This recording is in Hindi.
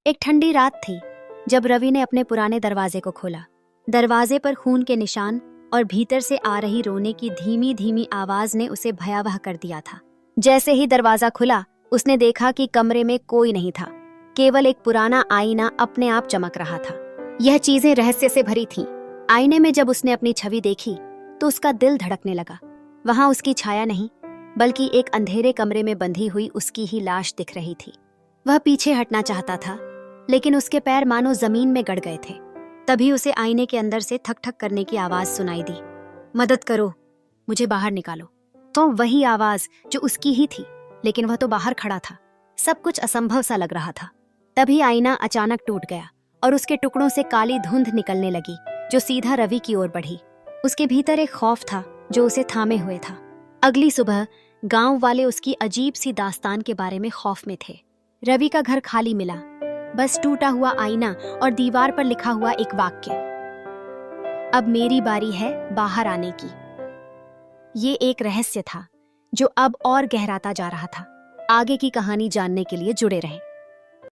एक ठंडी रात थी जब रवि ने अपने पुराने दरवाजे को खोला। दरवाजे पर खून के निशान और भीतर से आ रही रोने की धीमी धीमी आवाज ने उसे भयावह कर दिया था। जैसे ही दरवाजा खुला, उसने देखा कि कमरे में कोई नहीं था, केवल एक पुराना आईना अपने आप चमक रहा था। यह चीजें रहस्य से भरी थीं। आईने में जब उसने अपनी छवि देखी तो उसका दिल धड़कने लगा। वहां उसकी छाया नहीं, बल्कि एक अंधेरे कमरे में बंधी हुई उसकी ही लाश दिख रही थी। वह पीछे हटना चाहता था, लेकिन उसके पैर मानो जमीन में गड़ गए थे। तभी उसे आईने के अंदर से ठक ठक करने की आवाज सुनाई दी। मदद करो, मुझे बाहर निकालो। तो वही आवाज जो उसकी ही थी, लेकिन वह तो बाहर खड़ा था। सब कुछ असंभव सा लग रहा था। तभी आईना अचानक टूट गया और उसके टुकड़ों से काली धुंध निकलने लगी, जो सीधा रवि की ओर बढ़ी। उसके भीतर एक खौफ था जो उसे थामे हुए था। अगली सुबह गांव वाले उसकी अजीब सी दास्तान के बारे में खौफ में थे। रवि का घर खाली मिला, बस टूटा हुआ आईना और दीवार पर लिखा हुआ एक वाक्य, अब मेरी बारी है बाहर आने की। ये एक रहस्य था जो अब और गहराता जा रहा था। आगे की कहानी जानने के लिए जुड़े रहें।